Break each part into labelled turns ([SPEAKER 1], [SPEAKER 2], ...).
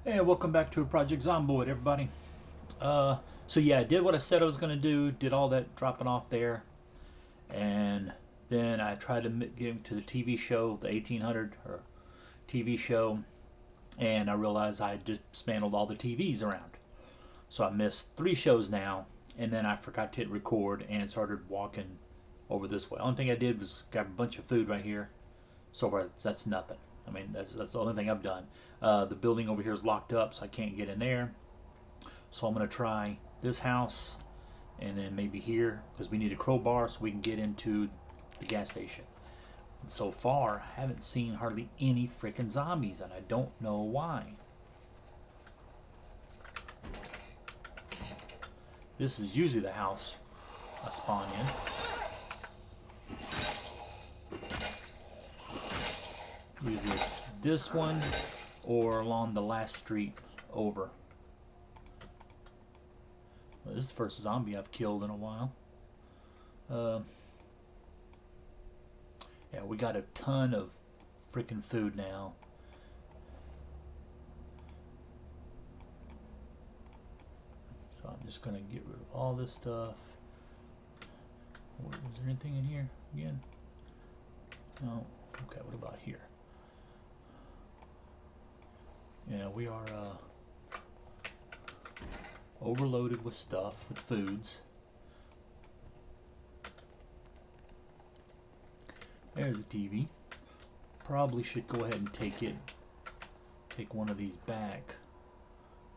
[SPEAKER 1] Hey, welcome back to Project Zomboid, everybody. So yeah, I did what I said I was gonna do. Did all that dropping off there, and then I tried to get him to the TV show, the 1800 or TV show, and I realized I had dismantled all the TVs around. So I missed 3 shows now, and then I forgot to hit record and started walking over this way. Only thing I did was grab a bunch of food right here. So far, that's nothing. I mean, that's the only thing I've done. The building over here is locked up, so I can't get in there. So I'm going to try this house and then maybe here because we need a crowbar so we can get into the gas station. And so far, I haven't seen hardly any freaking zombies, and I don't know why. This is usually the house I spawn in. Usually it's this one or along the last street over. Well, this is the first zombie I've killed in a while. Uh, yeah, we got a ton of freaking food now. So I'm just gonna get rid of all this stuff. Was there anything in here again? No. Okay, what about here? Yeah, we are overloaded with stuff, with foods. There's a TV. Probably should go ahead and take one of these back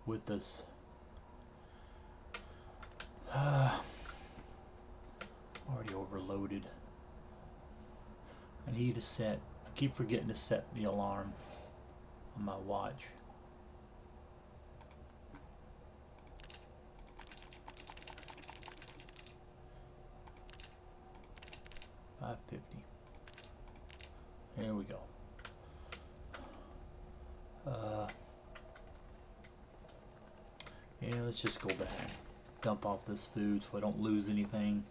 [SPEAKER 1] with us. Already overloaded. I need to set, I keep forgetting to set the alarm on my watch. $5.50. There we go. Yeah, let's just go back. Dump off this food so I don't lose anything.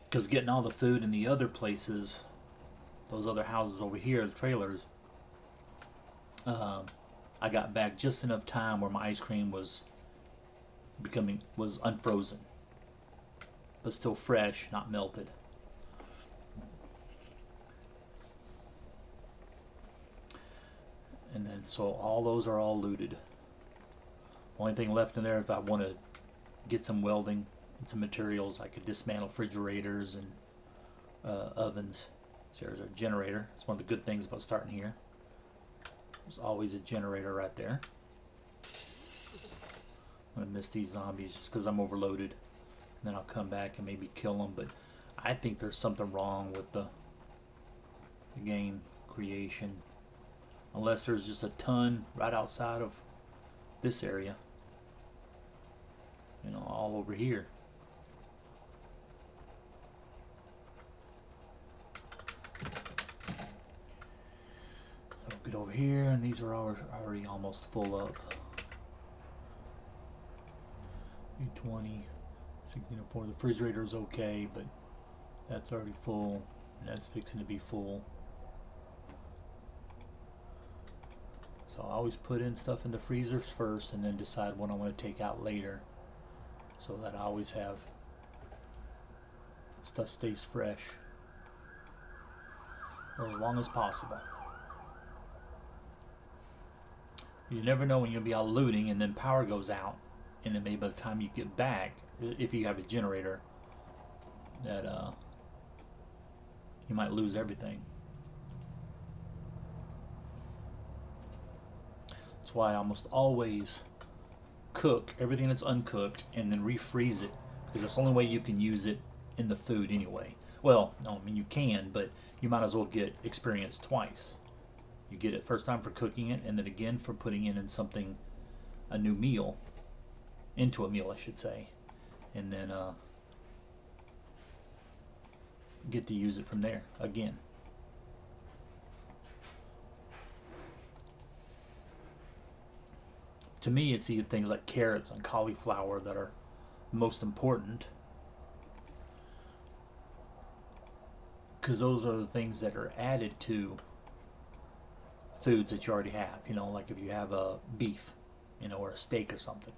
[SPEAKER 1] Because getting all the food in the other places, those other houses over here, the trailers, I got back just enough time where my ice cream was unfrozen, but still fresh, not melted. And then so all those are all looted. Only thing left in there, if I want to get some welding and some materials, I could dismantle refrigerators and ovens. So there's a generator. That's one of the good things about starting here. There's always a generator right there. I'm gonna miss these zombies just because I'm overloaded, and then I'll come back and maybe kill them. But I think there's something wrong with the game creation, unless there's just a ton right outside of this area. You know, all over here. So get over here, and these are already almost full up. 320, 1604. The refrigerator is okay, but that's already full, and that's fixing to be full. So I always put in stuff in the freezers first and then decide what I want to take out later, so that I always have stuff stays fresh or as long as possible. You never know when you'll be out looting and then power goes out, and then maybe by the time you get back, if you have a generator, that you might lose everything. That's why I almost always cook everything that's uncooked and then refreeze it, because that's the only way you can use it in the food anyway. Well, no, I mean you can, but you might as well get experience twice. You get it first time for cooking it, and then again for putting it in something, a new meal, into a meal I should say, and then get to use it from there again. To me, it's either things like carrots and cauliflower that are most important, because those are the things that are added to foods that you already have. You know, like if you have a beef, you know, or a steak or something.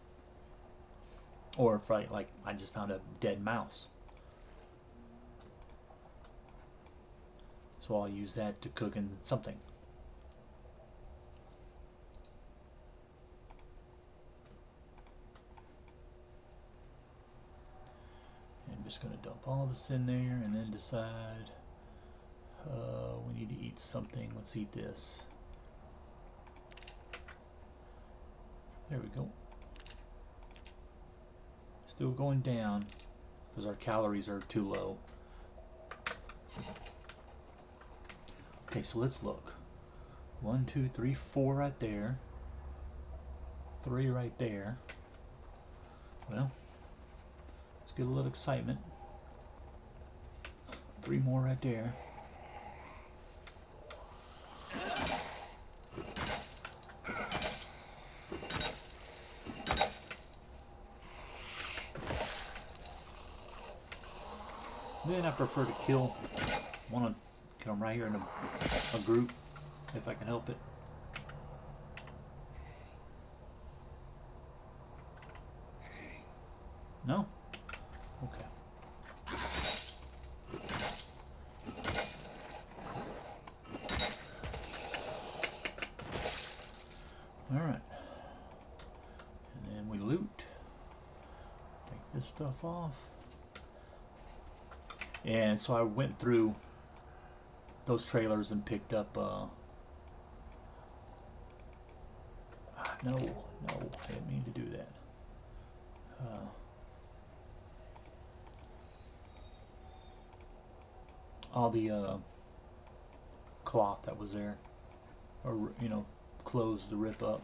[SPEAKER 1] Or if I just found a dead mouse. So I'll use that to cook in something. I'm just going to dump all this in there and then decide we need to eat something. Let's eat this. There we go. Still going down because our calories are too low. Okay, so let's look. 1, 2, 3, 4 right there. 3 right there. Well, let's get a little excitement. 3 more right there. Then I prefer to kill. Want to kill them right here in a group, if I can help it. No? Okay. Alright. And then we loot. Take this stuff off. And so I went through those trailers and picked up no, I didn't mean to do that. All the cloth that was there, or you know, clothes to rip up.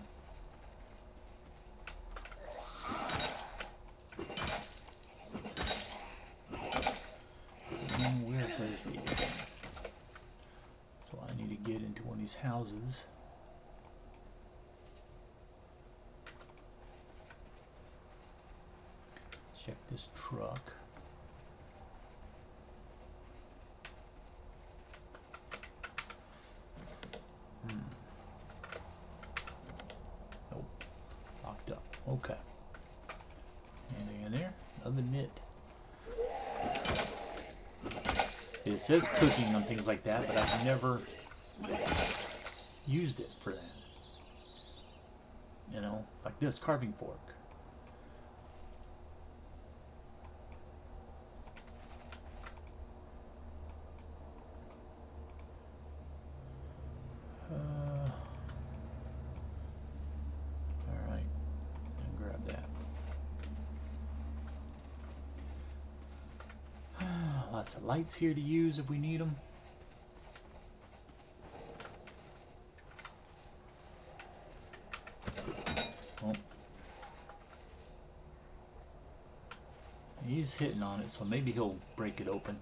[SPEAKER 1] And we're thirsty again. So I need to get into one of these houses. Check this truck. Nope. Locked up. Okay. Anything in there? Another knit. It says cooking on things like that, but I've never used it for that. You know, like this carving fork. Alright, and grab that. Lots of lights here to use if we need them. Oh. He's hitting on it, so maybe he'll break it open.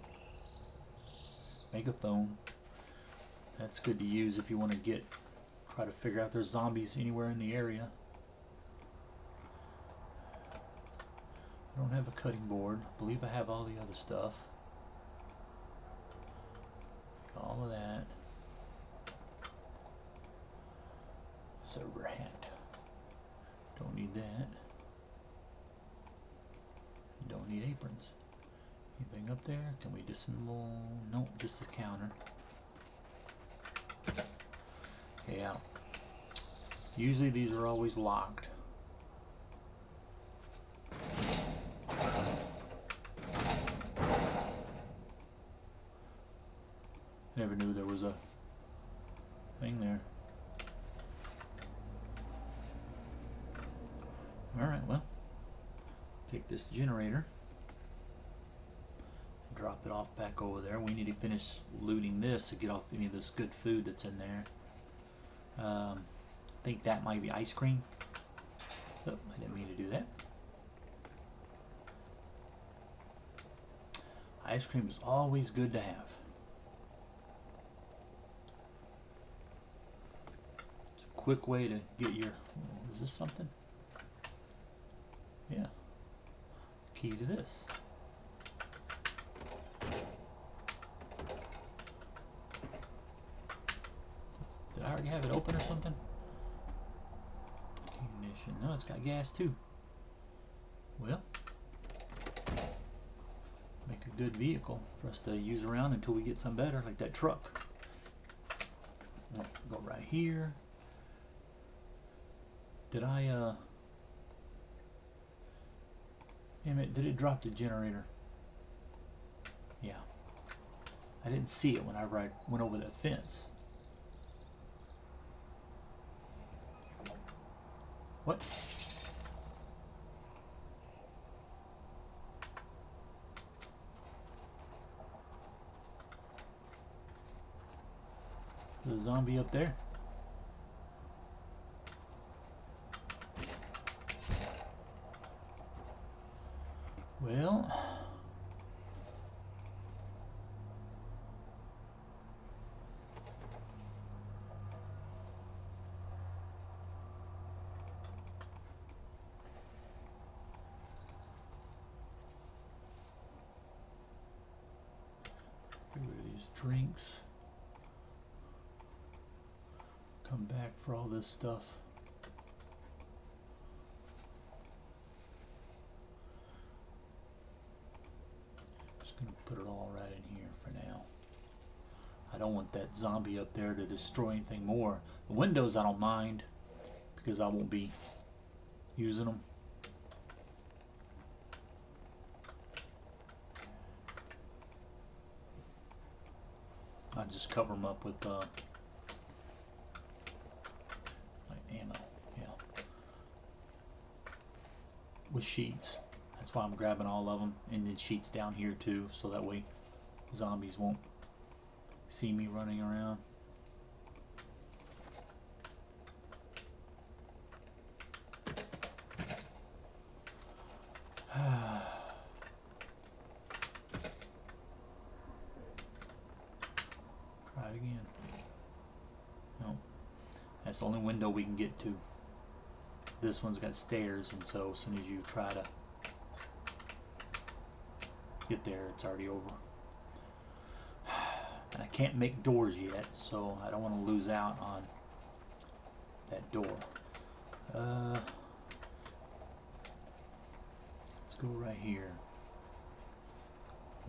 [SPEAKER 1] Make a phone. That's good to use if you want to try to figure out if there's zombies anywhere in the area. I don't have a cutting board. I believe I have all the other stuff. All of that. Server hat. Don't need that. Don't need aprons. Anything up there? Can we disassemble? Nope, just the counter. Yeah. Usually these are always locked. Never knew there was a thing there. Alright, well, take this generator, drop it off back over there. We need to finish looting this to get off any of this good food that's in there. I think that might be ice cream. Oh, I didn't mean to do that. Ice cream is always good to have. It's a quick way to get your... Is this something? Yeah. Key to this. Did I already have it open or something? Ignition. No, it's got gas too. Well, make a good vehicle for us to use around until we get some better, like that truck. Go right here. Did I, damn it, did it drop the generator? Yeah. I didn't see it whenever I went over that fence. What? There's a zombie up there. Well, get rid of these drinks. Come back for all this stuff. Just gonna put it all right in here for now. I don't want that zombie up there to destroy anything more. The windows I don't mind because I won't be using them. I just cover them up with like ammo, yeah, with sheets. That's why I'm grabbing all of them, and then sheets down here too, so that way zombies won't see me running around. Try it again. No, that's the only window we can get to. This one's got stairs, and so as soon as you try to get there, it's already over. And I can't make doors yet, so I don't want to lose out on that door. Let's go right here.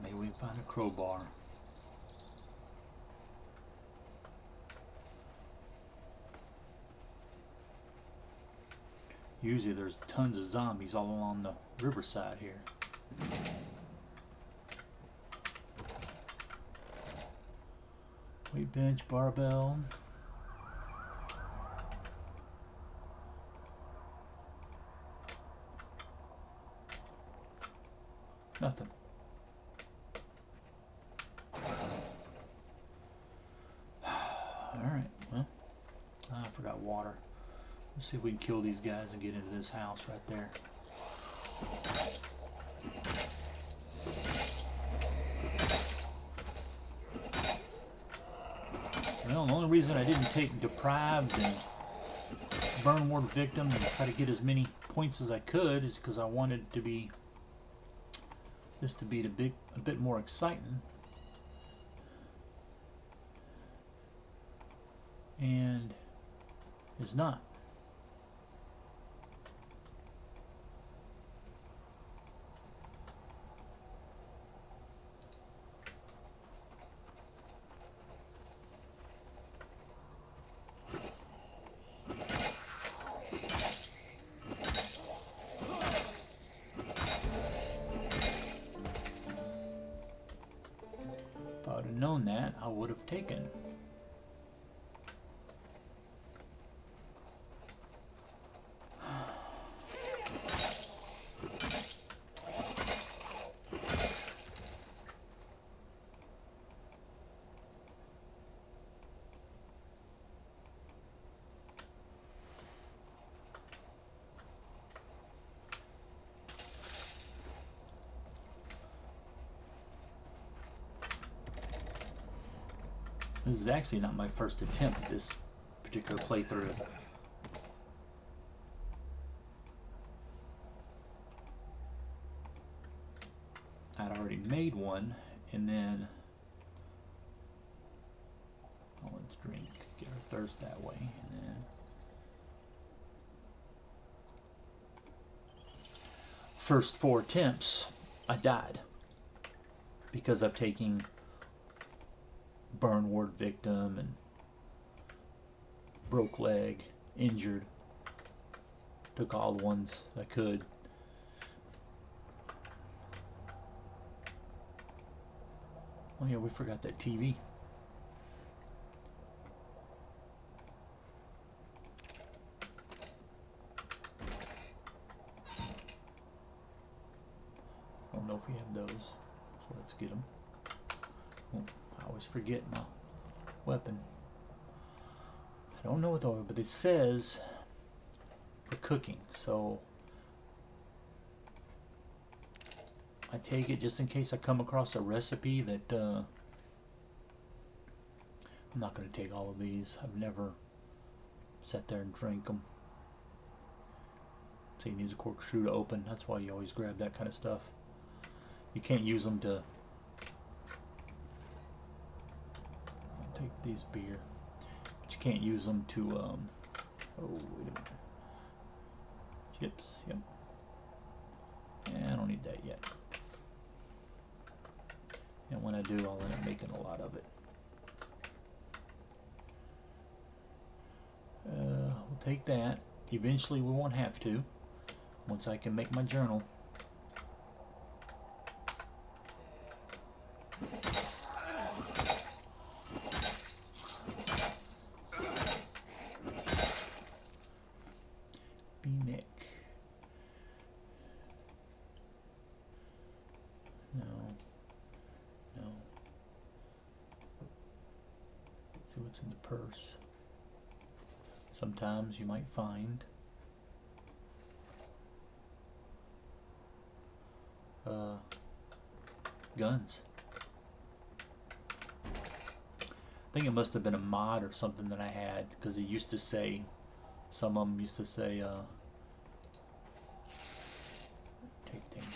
[SPEAKER 1] Maybe we can find a crowbar. Usually there's tons of zombies all along the riverside here. Weight bench, barbell. Nothing. Alright, well, I forgot water. Let's see if we can kill these guys and get into this house right there. Well, the only reason I didn't take deprived and burn ward victim and try to get as many points as I could is because I wanted to be this to be a bit more exciting. And it's not. If I would have known that, I would have taken. This is actually not my first attempt at this particular playthrough. I'd already made one, and then, oh, let's drink. get our thirst that way, and then first 4 attempts I died because I've taken burn ward victim and broke leg, injured. Took all the ones I could. Oh yeah, we forgot that TV. I don't know if we have those, so let's get them. Oh, I always forget my weapon. I don't know what the oil, but it says for cooking, so I take it just in case I come across a recipe that I'm not going to take all of these. I've never sat there and drank them. See, it needs a corkscrew to open. That's why you always grab that kind of stuff. You can't use them to take these beer, but you can't use them to oh wait a minute, chips. Yep. Yeah, I don't need that yet. And when I do, I'll end up making a lot of it. We'll take that. Eventually we won't have to, once I can make my journal. B-neck. No. No. See what's in the purse. Sometimes you might find guns. I think it must have been a mod or something that I had, because it used to say, some of them used to say take tank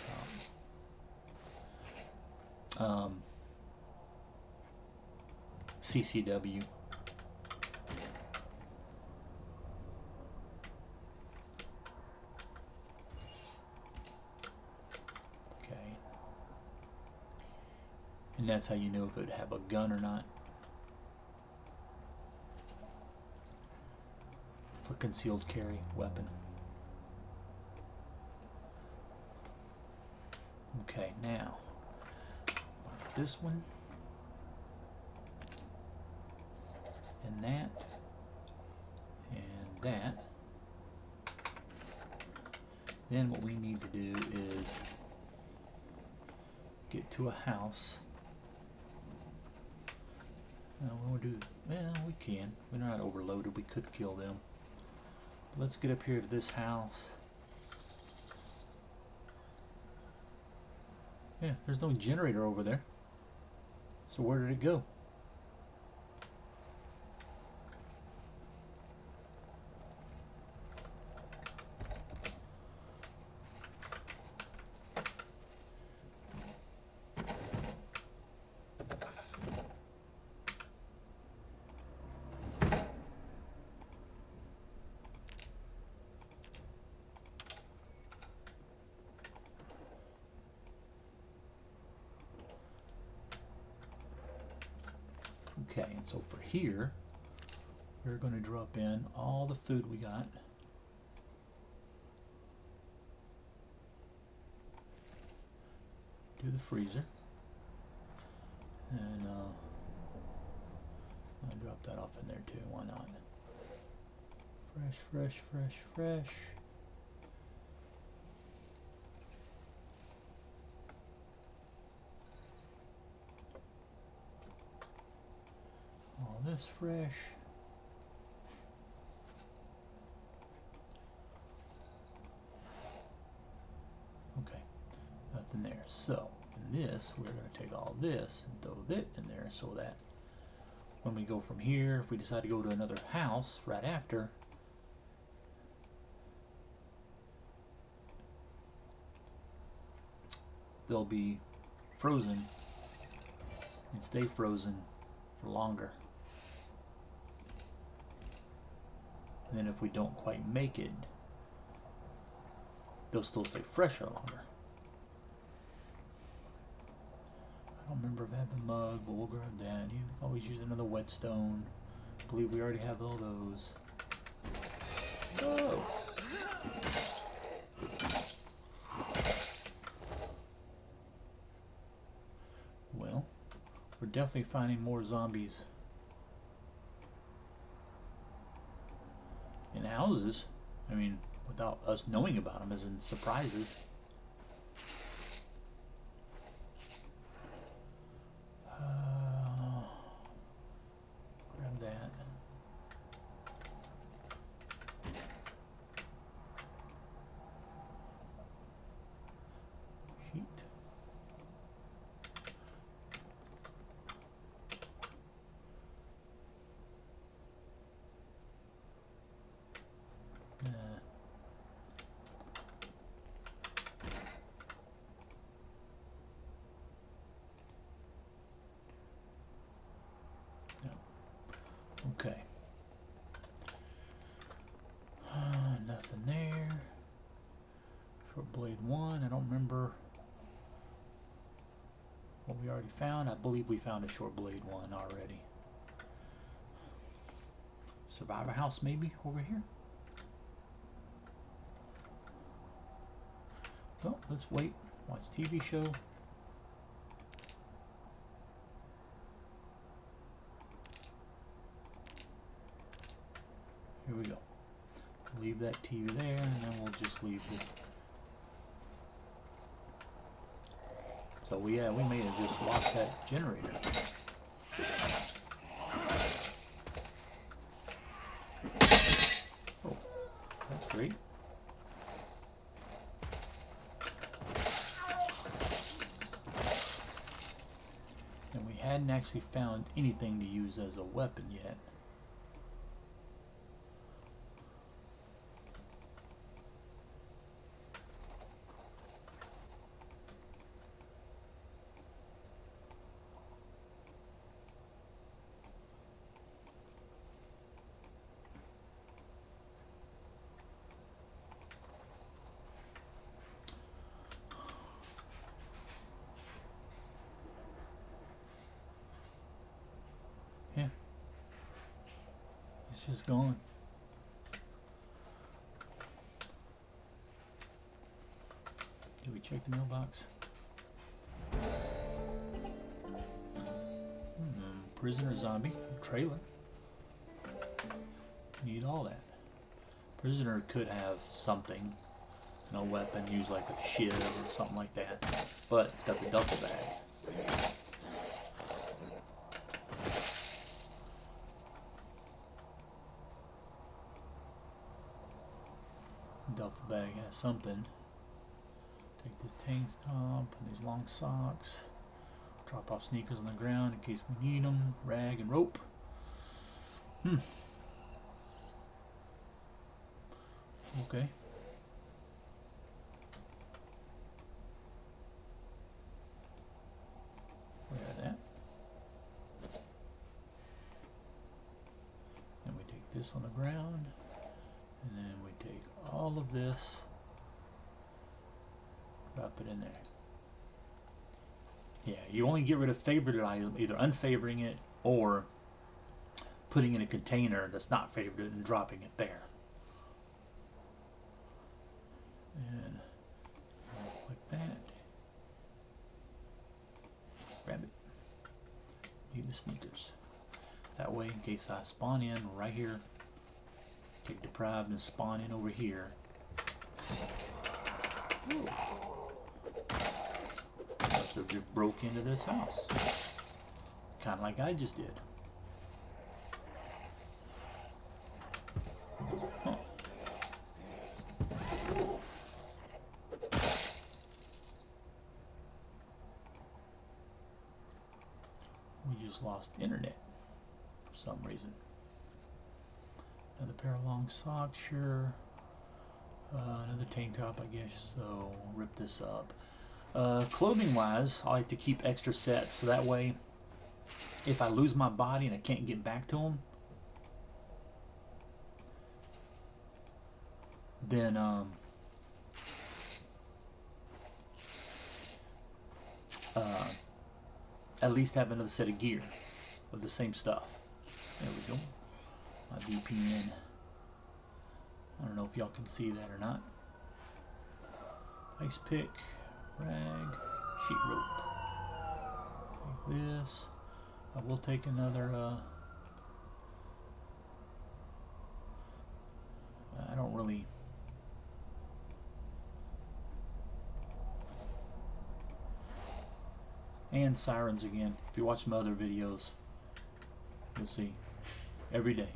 [SPEAKER 1] top, CCW. And that's how you know if it would have a gun or not. For concealed carry weapon. Okay, now this one and that and that. Then what we need to do is get to a house. We'll do, well, we can. We're not overloaded. We could kill them. But let's get up here to this house. Yeah, there's no generator over there. So where did it go? Okay, and so for here, we're going to drop in all the food we got. Do the freezer. And I'll drop that off in there too, why not? Fresh, fresh, fresh, fresh. All this fresh. Okay, nothing there. So in this, we're going to take all this and throw that in there so that when we go from here, if we decide to go to another house right after, they'll be frozen and stay frozen for longer. And then if we don't quite make it, they'll still stay fresh or longer. I don't remember if I have a mug, but we'll grab that. You can always use another whetstone. I believe we already have all those. Oh! Well, we're definitely finding more zombies in houses. I mean, without us knowing about them, as in surprises. Grab that. Sheet. Okay. Nothing there. Short blade 1. I don't remember what we already found. I believe we found a short blade 1 already. Survivor house maybe over here. Well, let's wait. Watch TV show. Here we go. Leave that TV there, and then we'll just leave this. So we may have just lost that generator. Oh, that's great. And we hadn't actually found anything to use as a weapon yet. Yeah. It's just gone. Did we check the mailbox? Prisoner zombie, trailer. Need all that. Prisoner could have something, no weapon, use like a shiv or something like that. But it's got the duffel bag. Duffel bag has something. Take this tank top and these long socks. Drop off sneakers on the ground in case we need them. Rag and rope. Okay. We have that. And we take this on the ground. And then we take all of this. Drop it in there. Yeah, you only get rid of favorited item, either unfavoring it or putting in a container that's not favorited and dropping it there. And click that. Grab it. Leave the sneakers. That way, in case I spawn in right here, take deprived and spawn in over here. Ooh. Must have just broke into this house. Kind of like I just did. Huh. We just lost internet for some reason. Another pair of long socks, sure. Another tank top, I guess, so rip this up. Clothing wise, I like to keep extra sets so that way if I lose my body and I can't get back to them, then at least have another set of gear of the same stuff. There we go. My VPN. I don't know if y'all can see that or not. Ice pick, rag, sheet rope. Take this. I will take another. I don't really. And sirens again. If you watch my other videos, you'll see every day.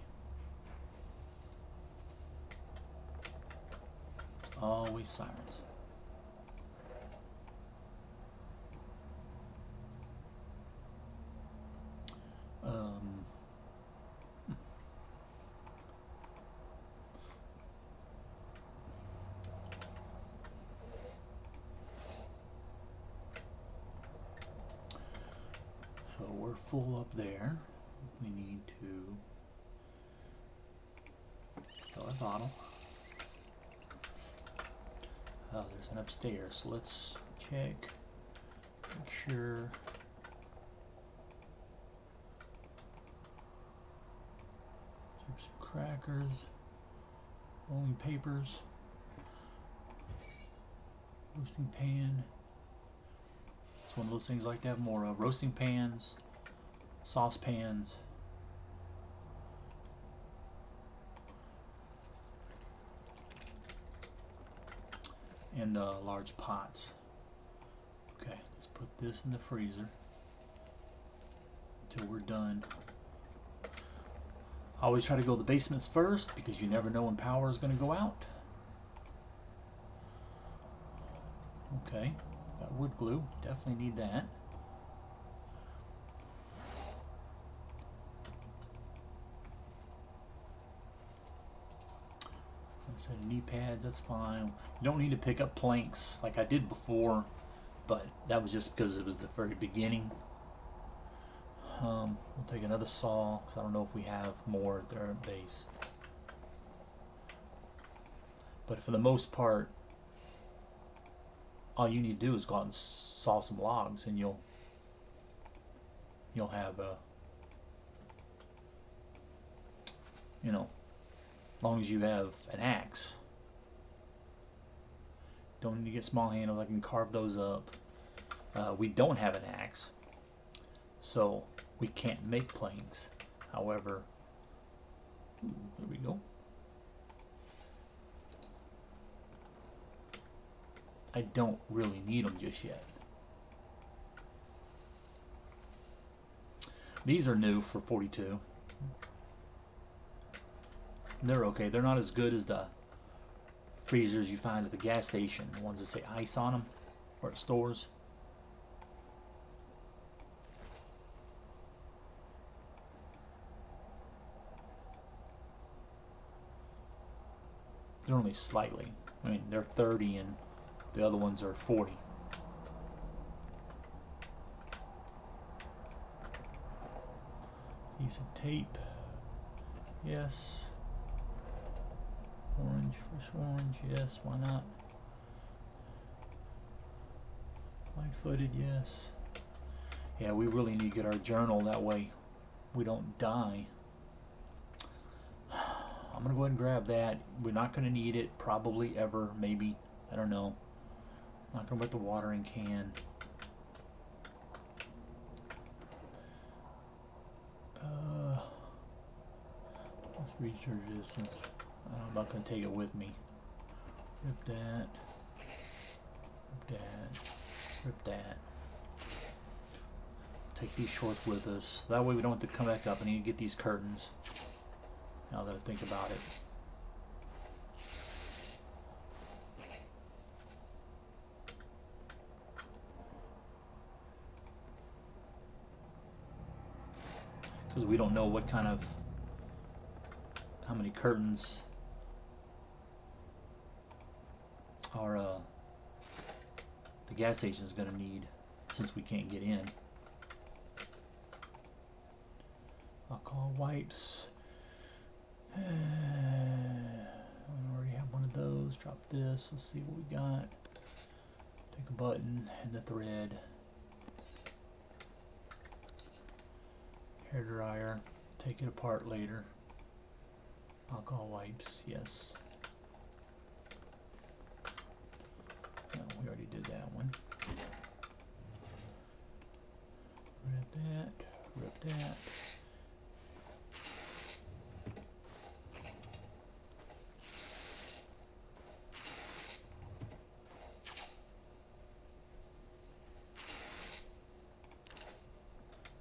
[SPEAKER 1] Always sirens. So we're full up there. We need to fill our bottle. Oh, there's an upstairs. So let's check. Make sure. Chips and crackers. Rolling papers. Roasting pan. It's one of those things I like to have more of. Roasting pans. Saucepans. And large pots. Okay, let's put this in the freezer until we're done. I always try to go to the basements first because you never know when power is going to go out. Okay, got wood glue. Definitely need that. Set of knee pads, that's fine. You don't need to pick up planks like I did before, but that was just because it was the very beginning. We'll take another saw because I don't know if we have more there at base. But for the most part, all you need to do is go out and saw some logs, and you'll have a, you know, as long as you have an axe. Don't need to get small handles. I can carve those up. We don't have an axe, so we can't make planks. However, there we go. I don't really need them just yet. These are new for 42. They're okay. They're not as good as the freezers you find at the gas station, the ones that say ice on them, or at stores. They're only slightly. I mean, they're 30 and the other ones are 40. Piece of tape. Yes. Orange, fresh orange, yes, why not? Light-footed, yes. Yeah, we really need to get our journal, that way we don't die. I'm gonna go ahead and grab that. We're not gonna need it probably ever, maybe, I don't know. Not gonna put the watering can. Let's research this since I'm not going to take it with me. Rip that. Rip that. Rip that. Take these shorts with us. That way we don't have to come back up. I need to get these curtains. Now that I think about it. Because we don't know what kind of, how many curtains our the gas station is going to need, since we can't get in. Alcohol wipes. I already have one of those. let's drop this. Let's see what we got. Take a button and the thread. Hair dryer. Take it apart later. Alcohol wipes, yes. No, we already did that one. Rip that, rip that.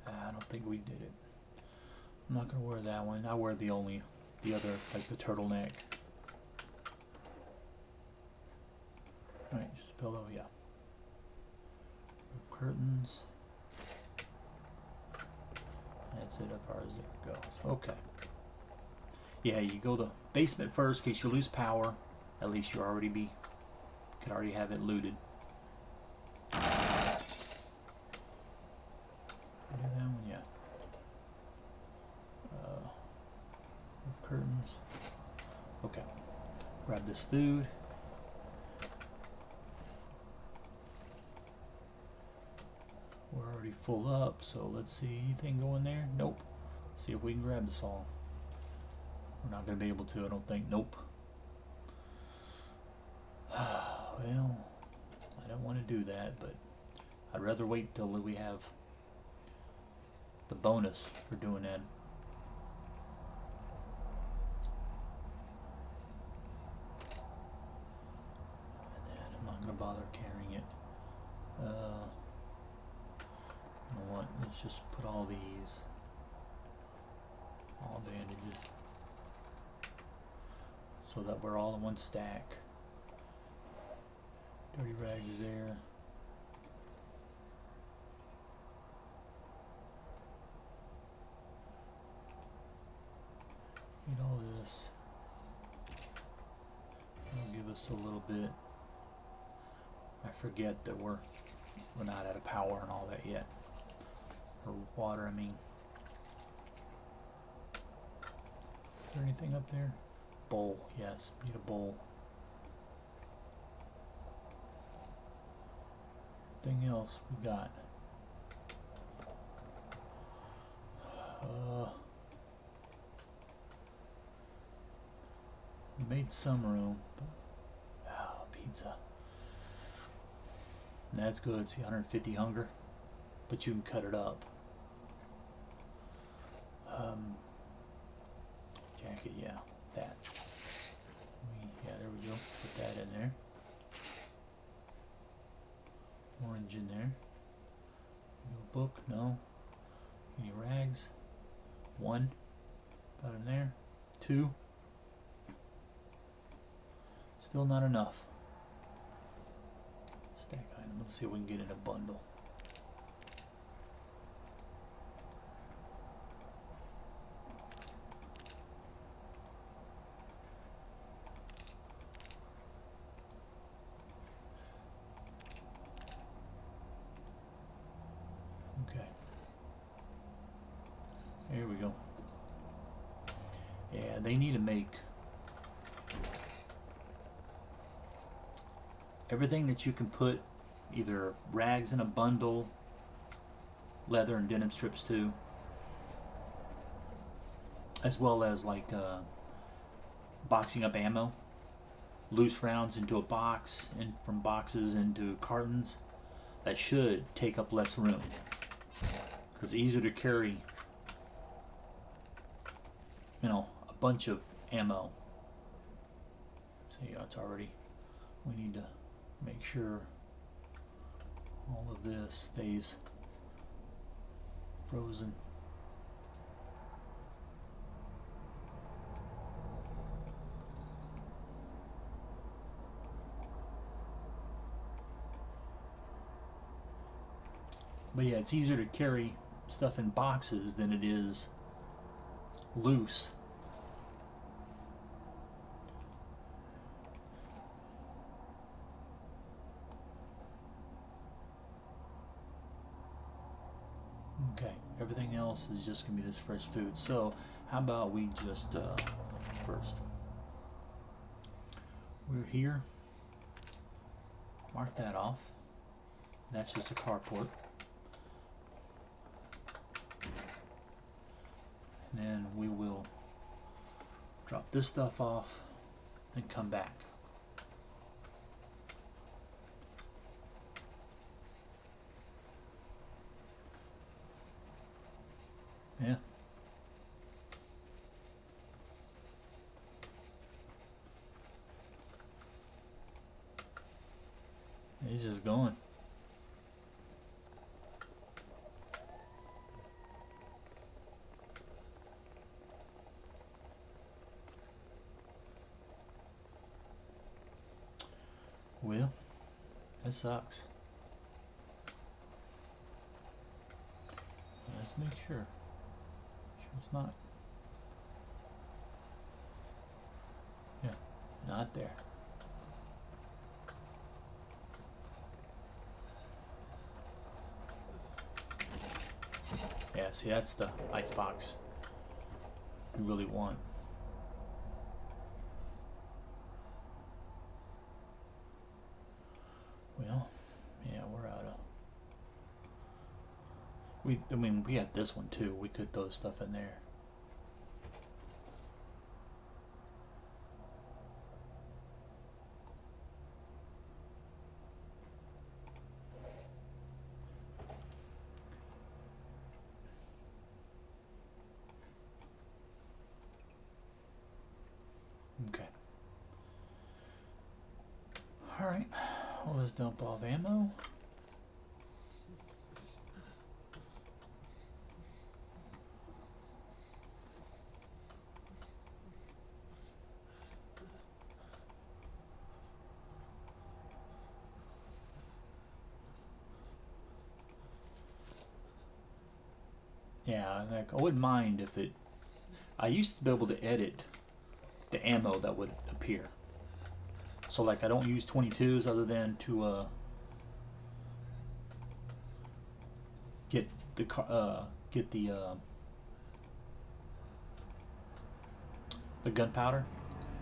[SPEAKER 1] I don't think we did it. I'm not gonna wear that one. I wear the other, like the turtleneck. Alright, just a pillow, yeah. Roof curtains. That's it as far as there goes. Okay. Yeah, you go the basement first in case you lose power. At least you could already have it looted. Do that one, yeah. Roof curtains. Okay. Grab this food. We're already full up, so let's see, anything going there? Nope. See if we can grab this all. We're not going to be able to, I don't think. Nope. Well, I don't want to do that, but I'd rather wait till we have the bonus for doing that. And then I'm not going to bother carrying it. You know what? Let's just put all bandages, so that we're all in one stack. Dirty rags there. Eat all this. It'll give us a little bit. I forget that we're not out of power and all that yet. Or water, I mean. Is there anything up there? Bowl, yes. Need a bowl. Anything else we got? We made some room. Oh, pizza. That's good. See, 150 hunger. But you can cut it up. Jacket, yeah, that. Yeah, there we go. Put that in there. Orange in there. No book, no. Any rags? One. About in there. Two. Still not enough. Stack item. Let's see if we can get in a bundle. Okay. Here we go. Yeah, they need to make everything that you can put either rags in a bundle, leather and denim strips too, as well as like boxing up ammo, loose rounds into a box and from boxes into cartons. That should take up less room because it's easier to carry, you know, a bunch of ammo. So yeah, it's already, we need to make sure all of this stays frozen. But yeah, it's easier to carry stuff in boxes than it is loose. Okay, everything else is just going to be this fresh food. So how about we just, first, we're here. Mark that off. That's just a carport. And then we will drop this stuff off and come back. Yeah. He's just going. Well, that sucks. Let's make sure. It's not. Yeah, not there. Yeah, see, that's the icebox you really want. Well, yeah, we're out of. I mean, we had this one too. We could throw stuff in there. Okay. All right. Well, let's dump off ammo. Yeah, like I wouldn't mind if it. I used to be able to edit the ammo that would appear. So like I don't use 22s other than to get the gunpowder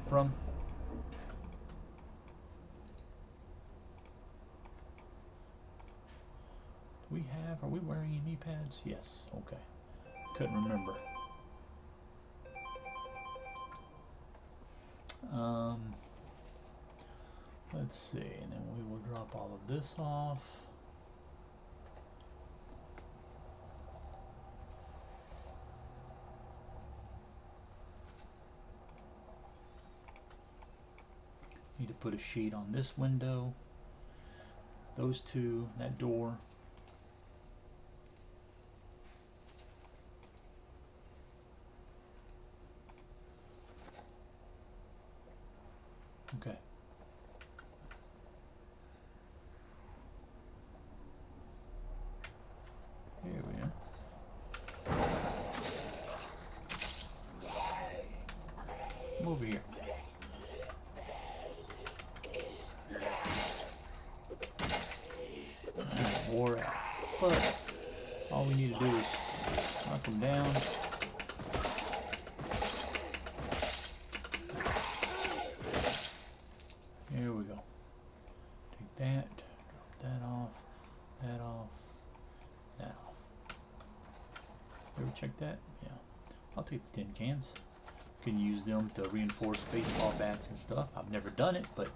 [SPEAKER 1] from. Are we wearing any knee pads? Yes, okay. Couldn't remember. Let's see, and then we will drop all of this off. Need to put a sheet on this window, those two, that door. Okay. Here we are. Come over here. Wore out. But all we need to do is knock them down. Here we go. Take that, drop that off, that off, that off. Ever check that? Yeah. I'll take the tin cans. You can use them to reinforce baseball bats and stuff. I've never done it, but it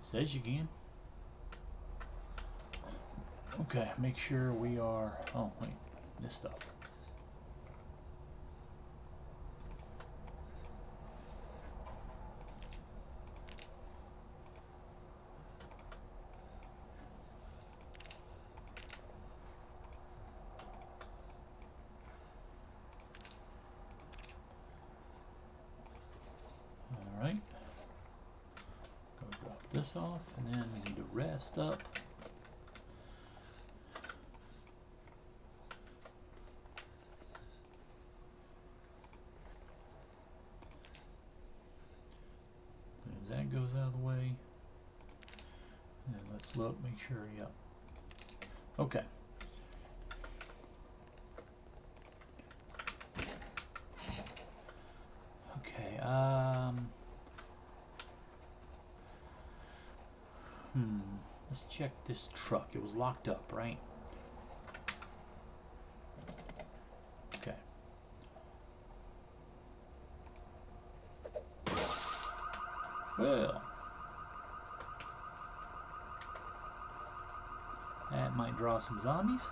[SPEAKER 1] says you can. Okay, make sure we are. Oh, wait, this stuff. Alright. Go drop this off, and then we need to rest up. That goes out of the way. And let's look, make sure, yep. Okay. Okay, Let's check this truck. It was locked up, right? Okay. Well, that might draw some zombies.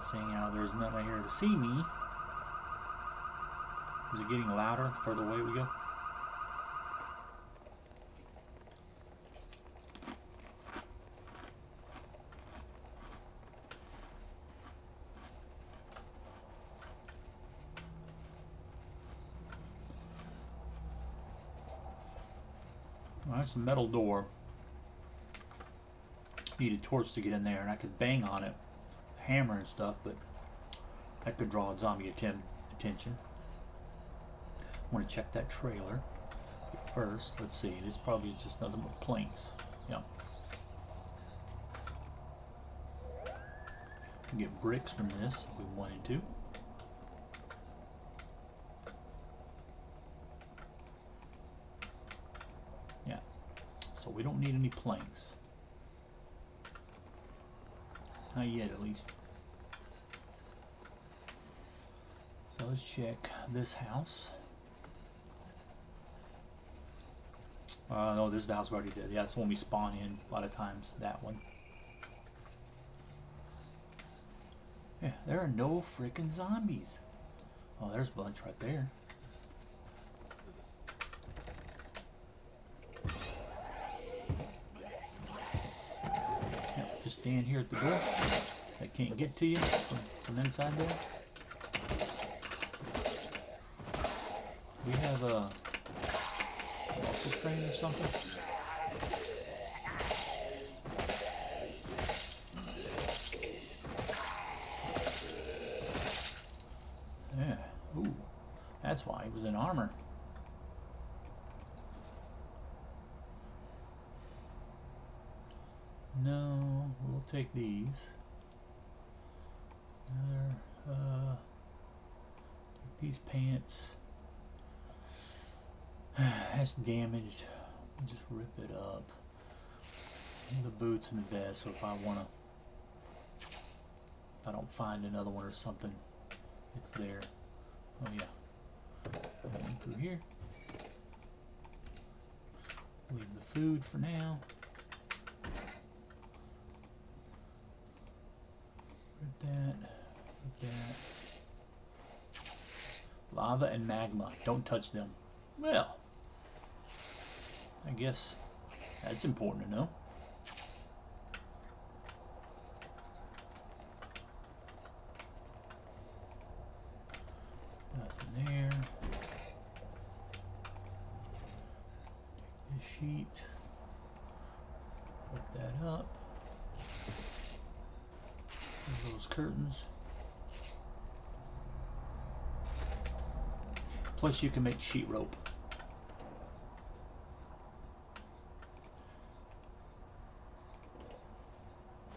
[SPEAKER 1] Seeing how there's none right here to see me. Is it getting louder the further away we go? Well, that's a metal door. Need a torch to get in there, and I could bang on it, hammer and stuff, but that could draw zombie attention. I want to check that trailer. But first, let's see. This probably just nothing but planks. Yep. Get bricks from this if we wanted to. Yeah. So we don't need any planks. Not yet, at least. So let's check this house. No, this is the house we already did. Yeah, it's the one we spawn in a lot of times. That one. Yeah, there are no freaking zombies. Oh, there's a bunch right there. Yep, just stand here at the door. I can't get to you from inside there. We have a muscle strain or something. Yeah. Ooh. That's why he was in armor. No, we'll take these. Another, take these pants. That's damaged. We'll just rip it up. And the boots and the vest, so if I don't find another one or something, it's there. Oh yeah. Going through here. Leave the food for now. Rip that. Rip that. Lava and magma. Don't touch them. Well, I guess that's important to know. Nothing there. Take this sheet. Put that up. There's those curtains. Plus you can make sheet rope.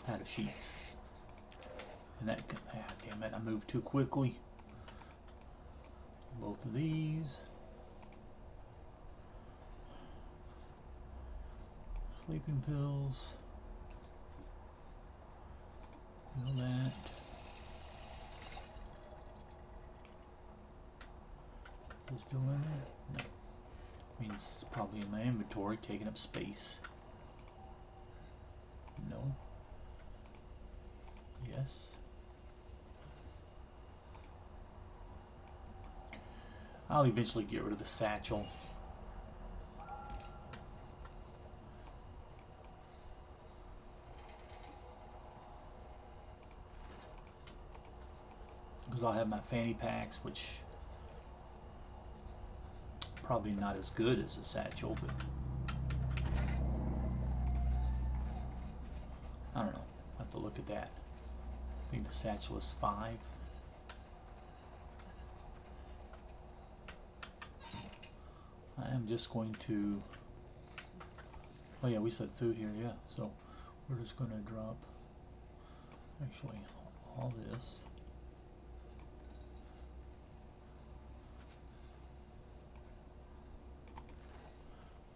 [SPEAKER 1] Out of sheets. And that, damn it, I moved too quickly. Both of these. Sleeping pills. All that. Is it still in there? No. Means it's probably in my inventory, taking up space. No. Yes. I'll eventually get rid of the satchel. Because I'll have my fanny packs, which probably not as good as a satchel, but I don't know. I'll have to look at that. I think the satchel is 5. I am just going to, oh yeah, we said food here, yeah, so we're just going to drop actually all this.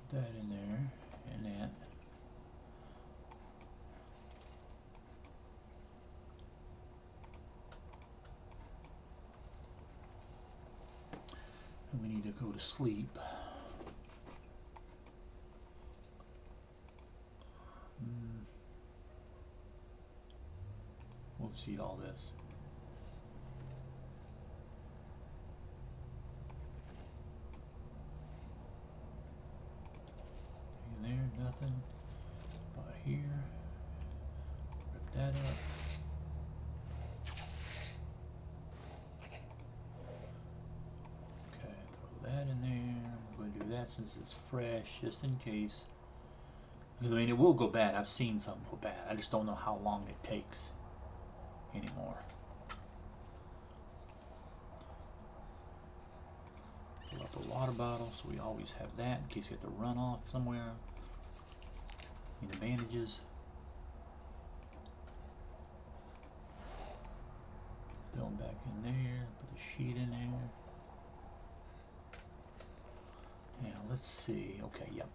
[SPEAKER 1] Put that in there. And we need to go to sleep. We'll just eat all this. In there, nothing. About here. Rip that up. Okay, throw that in there. I'm going to do that since it's fresh, just in case. Because, I mean, it will go bad. I've seen some go bad. I just don't know how long it takes anymore. Fill up a water bottle, so we always have that in case you have to run off somewhere. Need the bandages. Put them back in there. Put the sheet in there. Now let's see. Okay, yep.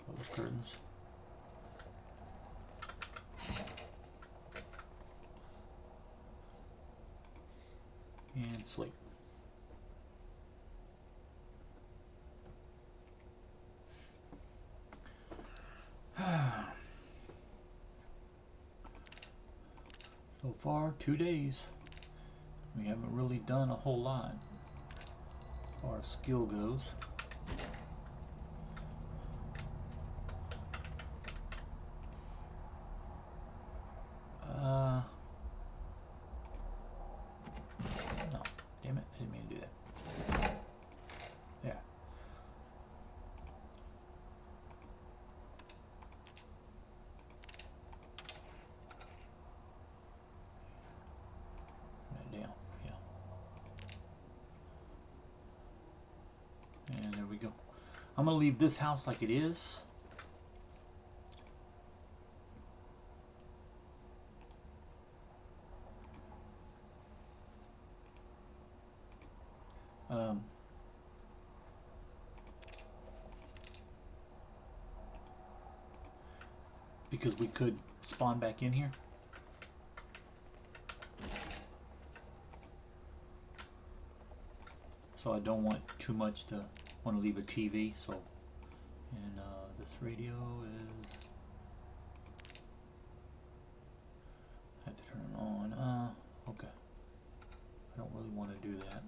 [SPEAKER 1] Close curtains. And sleep. So far, 2 days. We haven't really done a whole lot as far as skill goes. No, damn it, I didn't mean to do that. There. Right down, yeah. And there we go. I'm gonna leave this house like it is. Because we could spawn back in here. So I don't want too much to want to leave a TV. So, and this radio is. I have to turn it on. Okay. I don't really want to do that.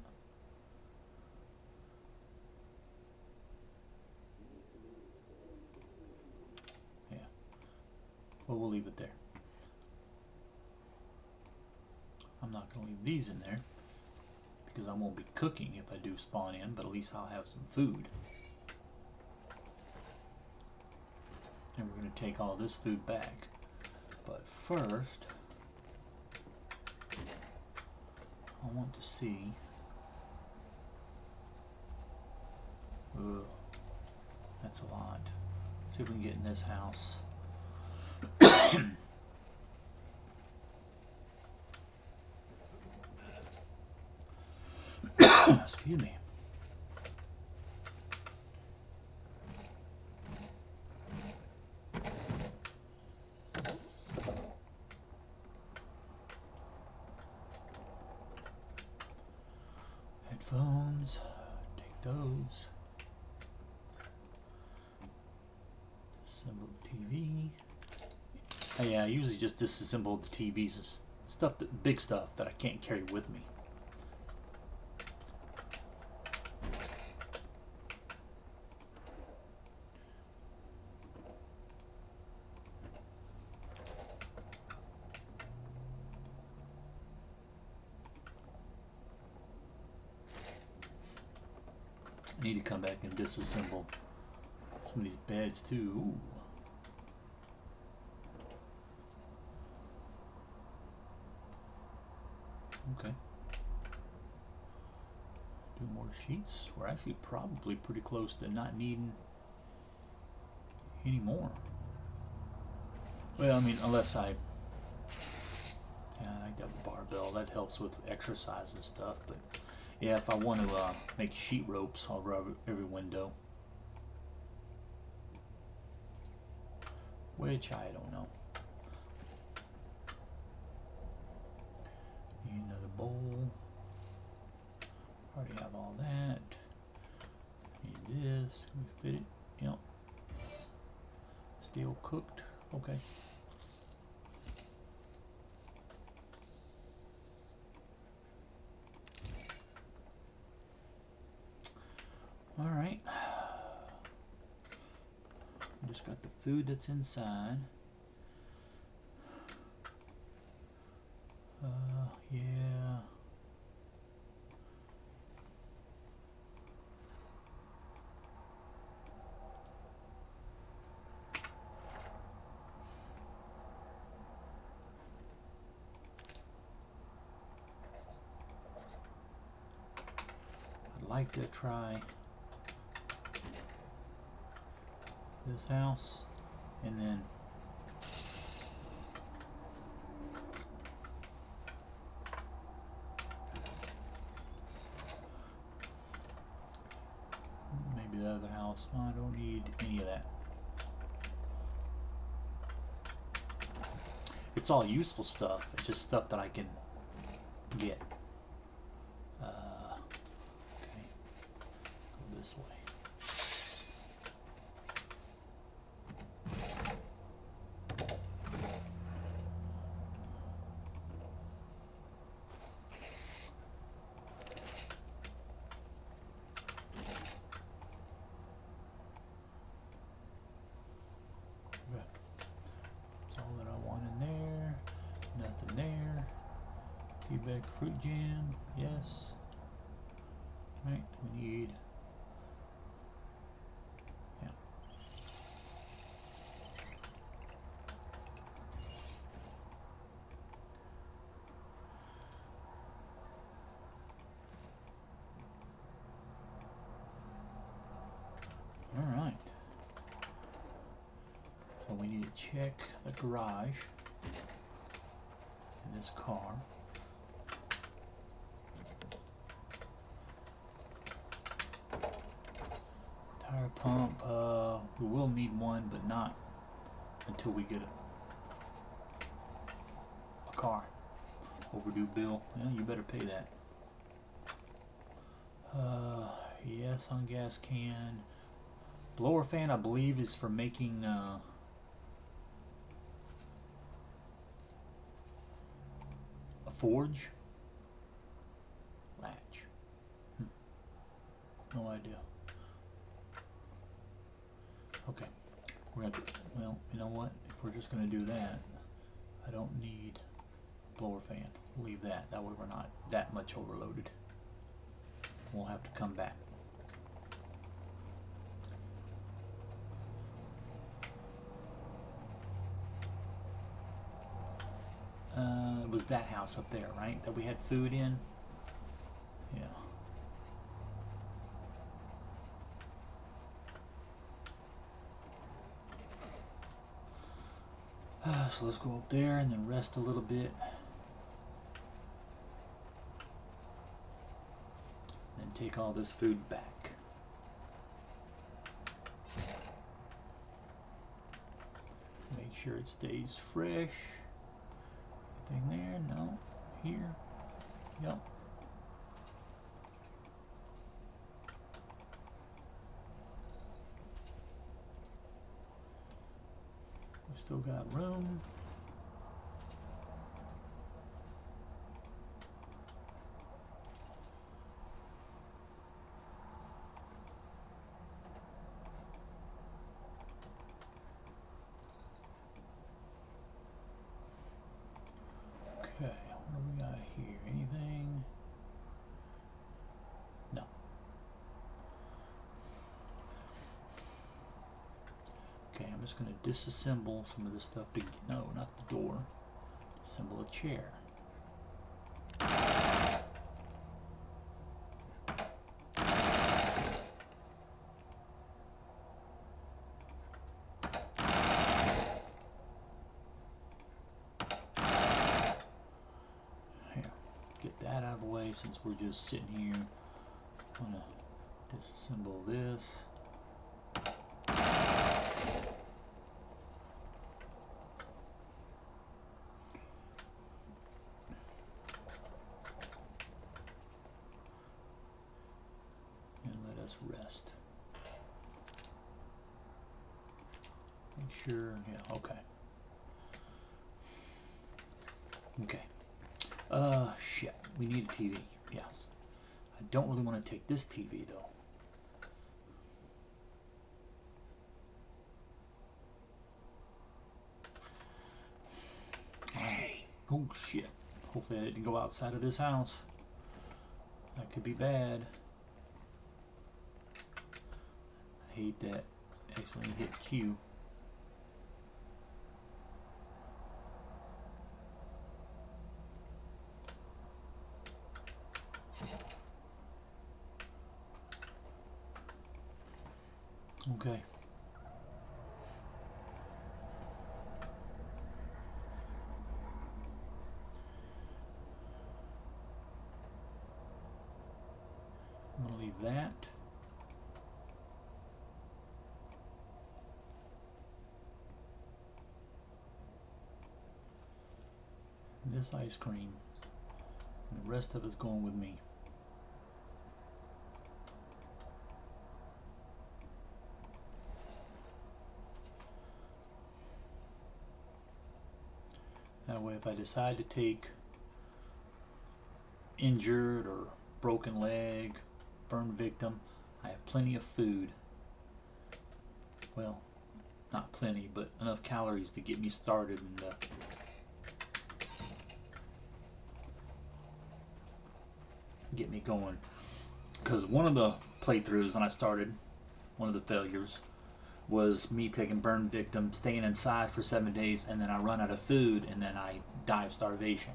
[SPEAKER 1] But we'll leave it there. I'm not going to leave these in there because I won't be cooking if I do spawn in, but at least I'll have some food. And we're going to take all this food back. But first, I want to see. Ugh, that's a lot. Let's see if we can get in this house. Excuse me. Headphones, take those. Disassemble the TV. Oh, yeah, I usually just disassemble the TVs and stuff, big stuff that I can't carry with me. I need to come back and disassemble some of these beds too. Ooh. Okay. Do more sheets. We're actually probably pretty close to not needing any more. Well, I mean, unless I like to have a barbell. That helps with exercise and stuff. But yeah, if I want to make sheet ropes, I'll rub every window. Which I don't know. Need another bowl. have all that. Need this. Can we fit it? Yep. Still cooked. Okay. All right. We just got the food that's inside. Yeah. I'd like to try this house and then maybe the other house. I don't need any of that. It's all useful stuff. It's just stuff that I can get. Okay, go this way. Bag fruit jam, yes. Right, we need, yeah. All right. So we need to check the garage in this car. Tire pump, we will need one, but not until we get a car. Overdue bill, yeah, you better pay that. Yes, on gas can. Blower fan, I believe, is for making a forge. Latch. No idea. Okay, we're gonna, well, you know what, if we're just gonna do that, I don't need a blower fan. We'll leave that, that way we're not that much overloaded. We'll have to come back. It was that house up there, right, that we had food in? Yeah. So let's go up there and then rest a little bit. Then take all this food back. Make sure it stays fresh. Anything there? No. Here. Yep. We still got room. Okay, what do we got here? Anything? No. Okay, I'm just going to disassemble some of this stuff to, no, not the door. Assemble a chair. Since we're just sitting here, I'm gonna disassemble this. let's rest. Make sure, yeah, okay. Okay. Shit. We need a TV. Yes. I don't really want to take this TV though. Oh shit. Hopefully I didn't go outside of this house. That could be bad. I hate that. Accidentally hit Q. Okay. I'm gonna leave that. This ice cream. And the rest of it's going with me. That way if I decide to take injured or broken leg, burn victim, I have plenty of food. Well, not plenty, but enough calories to get me started and get me going. Because one of the playthroughs when I started, one of the failures, was me taking burn victim, staying inside for 7 days, and then I run out of food, and then I die of starvation.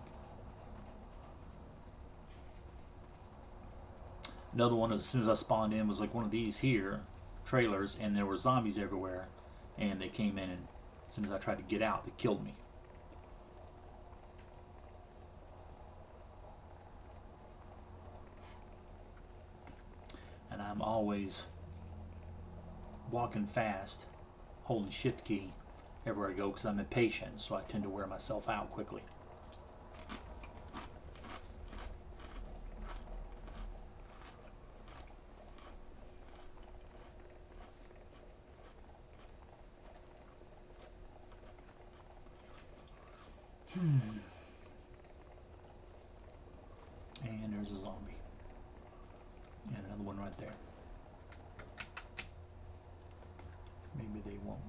[SPEAKER 1] Another one, as soon as I spawned in, was like one of these here, trailers, and there were zombies everywhere, and they came in, and as soon as I tried to get out, they killed me. And I'm always walking fast, holding shift key everywhere I go because I'm impatient, so I tend to wear myself out quickly. And there's a zombie. And another one right there. Maybe they won't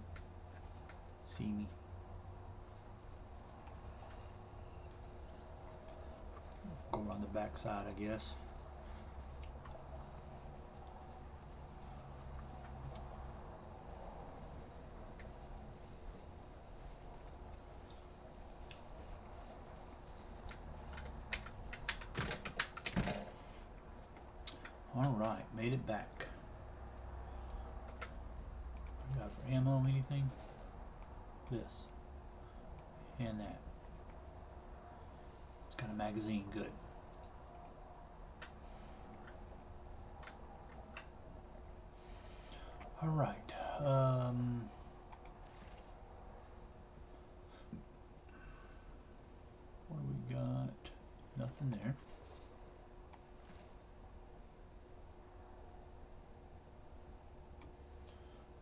[SPEAKER 1] see me. Go around the back side, I guess. Alright, made it back. I got for ammo anything? This. And that. It's got a magazine, good. Alright. What do we got? Nothing there.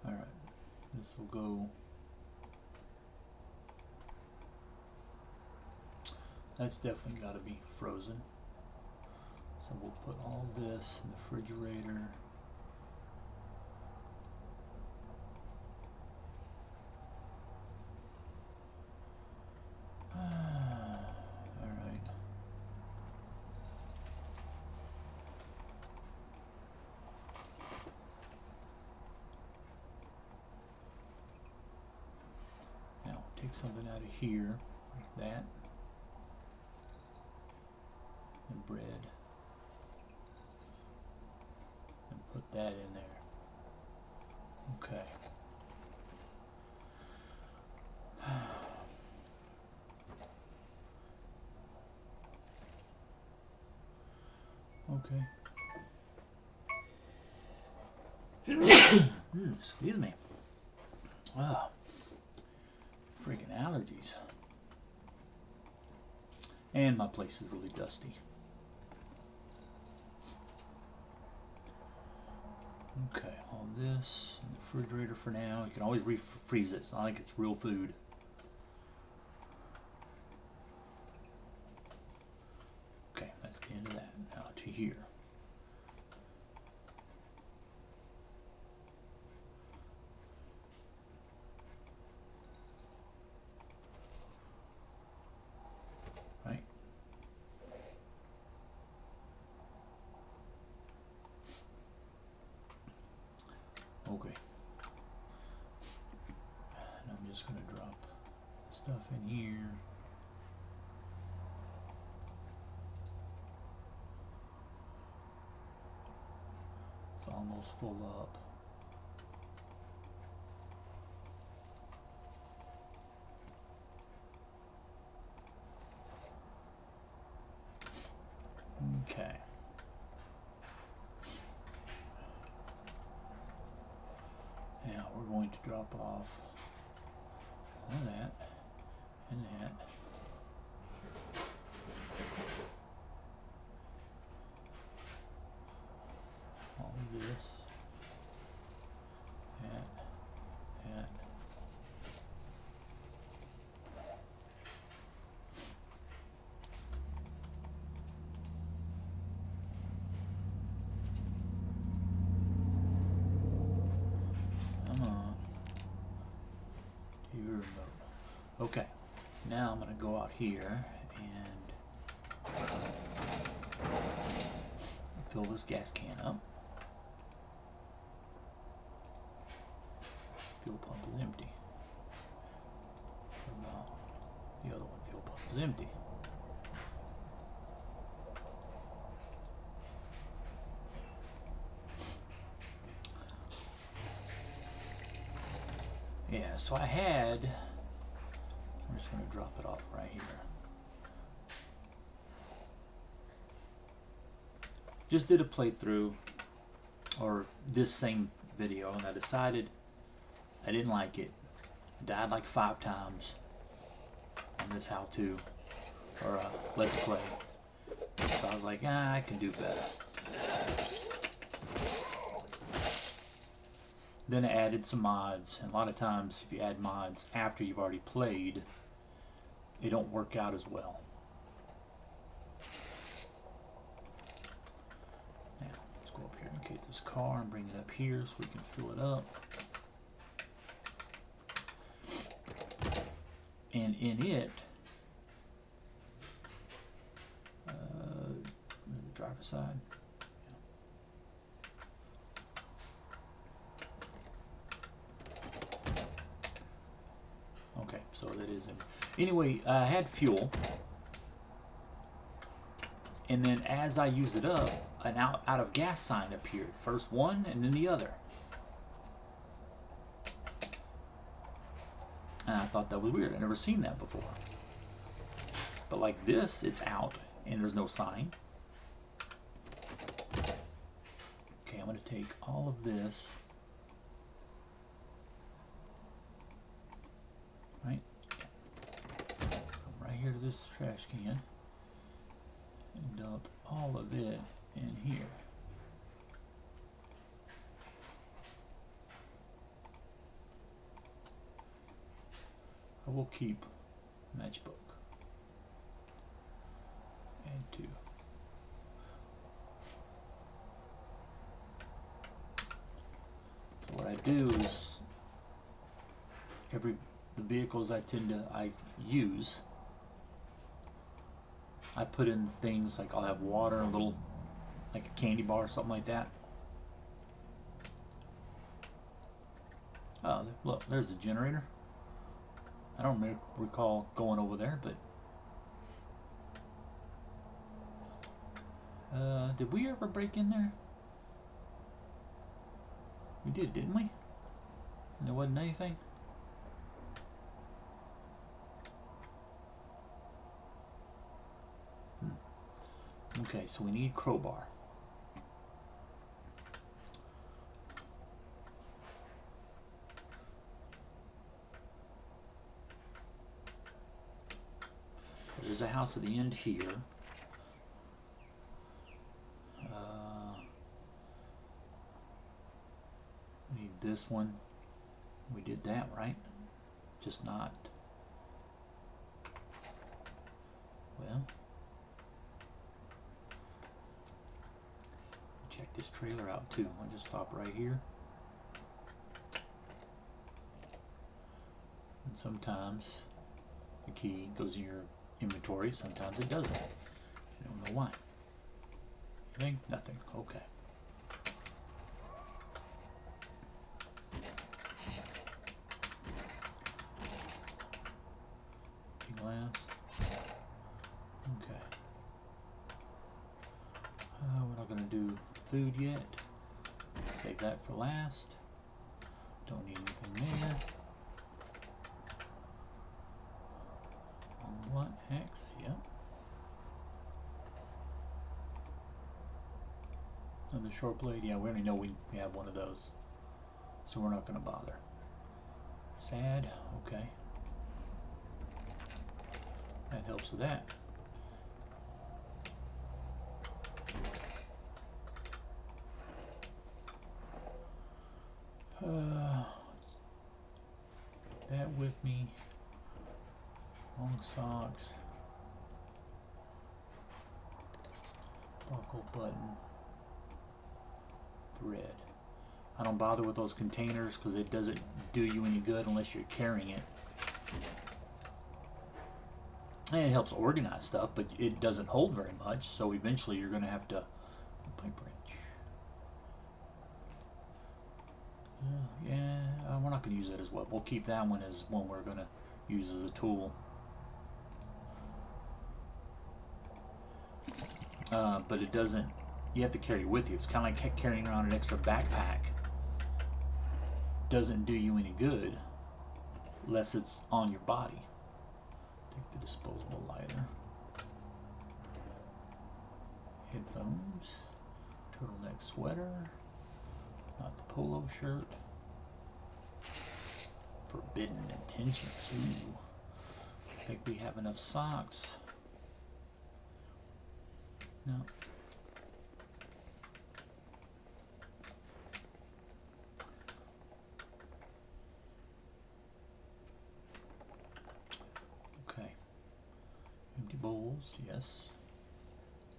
[SPEAKER 1] Alright. This will go. That's definitely got to be frozen. So we'll put all this in the refrigerator. Alright. Now take something out of here, like that. And bread. And put that in there. Okay. Okay. Excuse me. Ah, freaking allergies. And my place is really dusty. Okay, all this in the refrigerator for now. You can always refreeze it. It's not like it's real food. Okay, that's the end of that. Now to here. Right? Okay. And I'm just going to drop the stuff in here. It's almost full up. Okay. Now we're going to drop off all that and that. All of this. That. Come on. TV remote. Okay. Now I'm going to go out here and fill this gas can up. Fuel pump is empty. What about the other one? Fuel pump is empty. Yeah, so I'm just going to drop it off right here. Just did a playthrough, or this same video, and I decided I didn't like it. I died like 5 times on this how-to, or let's play. So I was like, I can do better. Then I added some mods, and a lot of times if you add mods after you've already played, they don't work out as well. Now, let's go up here and locate this car and bring it up here so we can fill it up. And in it, the driver's side. Okay, so that is it. Anyway, I had fuel, and then as I use it up, an out of gas sign appeared. First one, and then the other. And I thought that was weird. I'd never seen that before. But like this, it's out, and there's no sign. Okay, I'm going to take all of this. Right? Come right here to this trash can. And dump all of it in here. I will keep matchbook and 2. So what I do is the vehicles I use, I put in things like I'll have water, a little like a candy bar or something like that. Oh, look, there's the generator. I don't recall going over there, but did we ever break in there? We did, didn't we? And there wasn't anything? Okay, so we need crowbar. There's a house at the end here. this one. We did that, right? Just not. Well, check this trailer out too. I'll just stop right here. And sometimes the key goes in your inventory, sometimes it doesn't. You don't know why. Anything? Nothing. Okay. Glass. Okay. We're not going to do food yet. Save that for last. Don't need anything there. What? X? Yep. And the short blade, yeah, we already know we have one of those. So we're not going to bother. Sad, okay. That helps with that. That with me. Long socks. Buckle button. Thread. I don't bother with those containers because it doesn't do you any good unless you're carrying it. And it helps organize stuff, but it doesn't hold very much, so eventually you're going to have to... Pipe wrench. Yeah, we're not going to use that as well. We'll keep that one as one we're going to use as a tool. But it doesn't... You have to carry it with you. It's kind of like carrying around an extra backpack. Doesn't do you any good unless it's on your body. Take the disposable lighter. Headphones. Turtleneck sweater. Not the polo shirt. Forbidden intentions. Ooh. I think we have enough socks. No. Okay. Empty bowls, yes.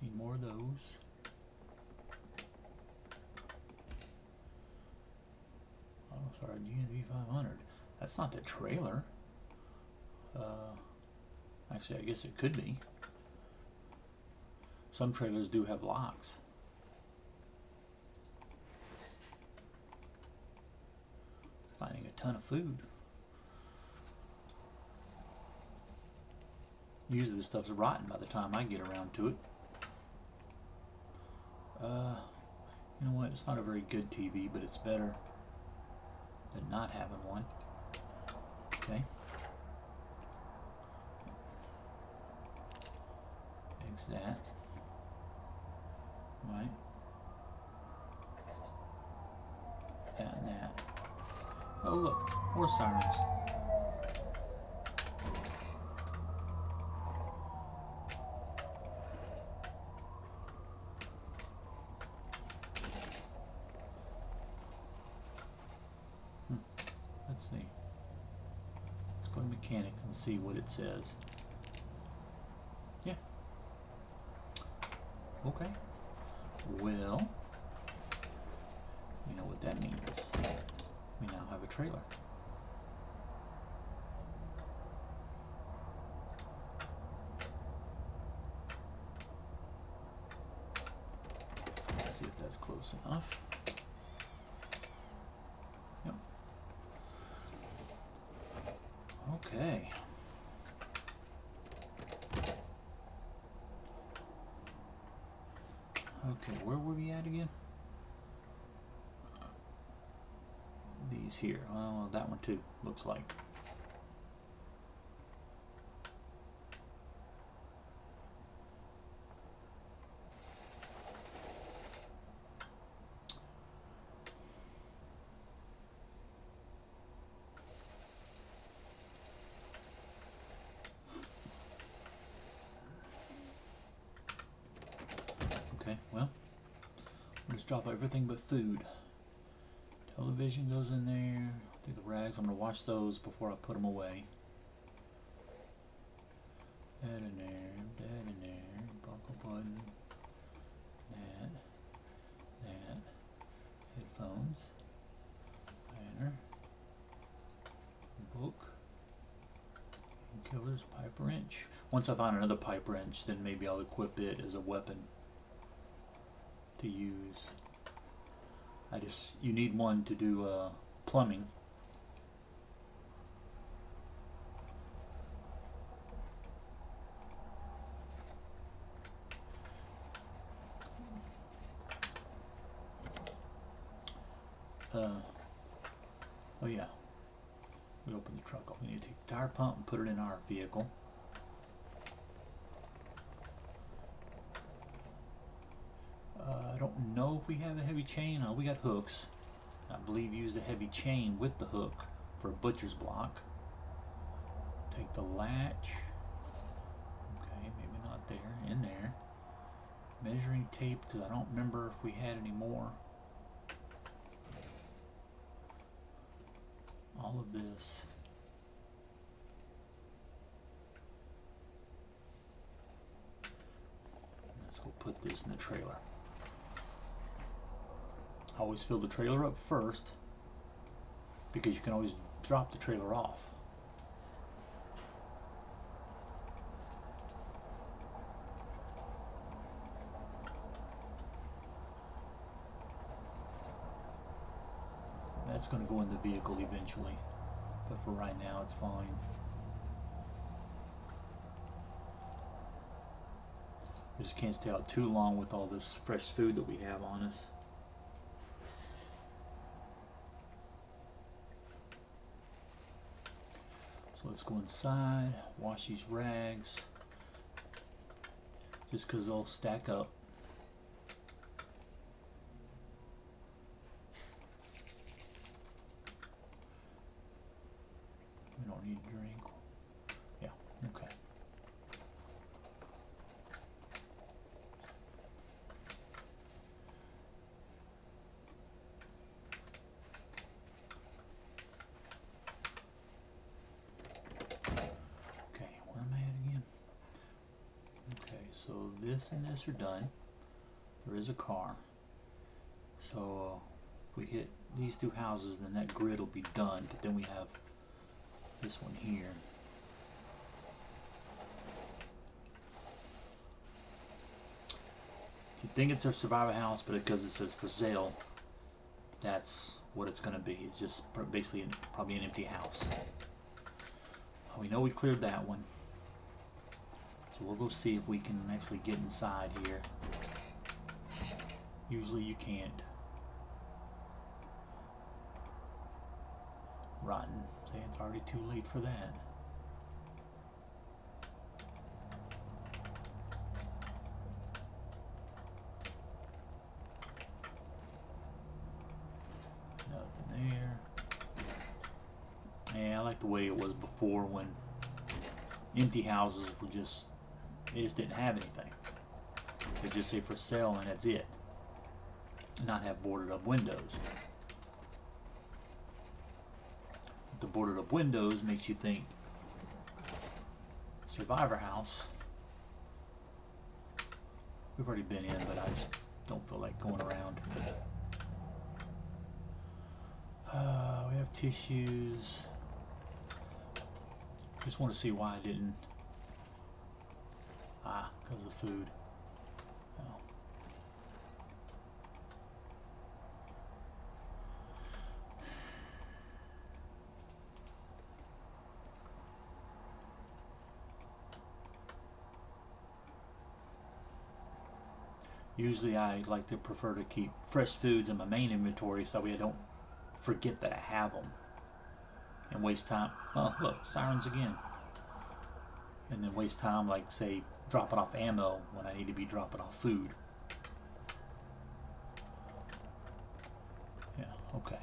[SPEAKER 1] Need more of those. Oh, sorry, GNV 500. That's not the trailer. Actually, I guess it could be. Some trailers do have locks. Finding a ton of food. Usually this stuff's rotten by the time I get around to it. You know what? It's not a very good TV, but it's better than not having one. Okay. Fix that. Right. That and that. Oh look, more sirens. Let's see. Let's go to mechanics and see what it says. Yeah. Okay. Well, you know what that means. We now have a trailer. Let's see if that's close enough. Yep. Okay. Okay, where were we at again? These here. Well, that one too, looks like. Okay, well, let's drop everything but food Television goes in there. I think the rags, I'm going to wash those before I put them away. That in there, that in there, buckle button, that, headphones, banner, book, killers, pipe wrench. Once I find another pipe wrench, then maybe I'll equip it as a weapon to use. You need one to do plumbing. Oh yeah, we open the truck up. We need to take the tire pump and put it in our vehicle. I don't know if we have a heavy chain. We got hooks. I believe use a heavy chain with the hook for a butcher's block. Take the latch. Okay, maybe not there. In there. Measuring tape, because I don't remember if we had any more. All of this. Let's go put this in the trailer. I always fill the trailer up first because you can always drop the trailer off. That's going to go in the vehicle eventually, but for right now it's fine. We just can't stay out too long with all this fresh food that we have on us. So let's go inside, wash these rags, just because they'll stack up. We don't need a drink. Yeah, okay. Okay, where am I at again? Okay, so this and this are done. There is a car. So if we hit these two houses, then that grid will be done, but then we have this one here. You'd think it's a survivor house, but because it says for sale, that's what it's going to be. It's just basically probably an empty house. We know we cleared that one, so we'll go see if we can actually get inside here. Usually you can't. Rotten. Say it's already too late for that. Nothing there. Yeah, I like the way it was before when empty houses were just, they just didn't have anything. They just say for sale and that's it. Not have boarded up windows. The boarded up windows makes you think survivor house. We've already been in, but I just don't feel like going around. We have tissues. Just want to see why I didn't. Because of the food. Oh. Usually I like to prefer to keep fresh foods in my main inventory so that way I don't forget that I have them and waste time. Oh, look, sirens again. And then waste time, like, say, dropping off ammo when I need to be dropping off food. Yeah, okay.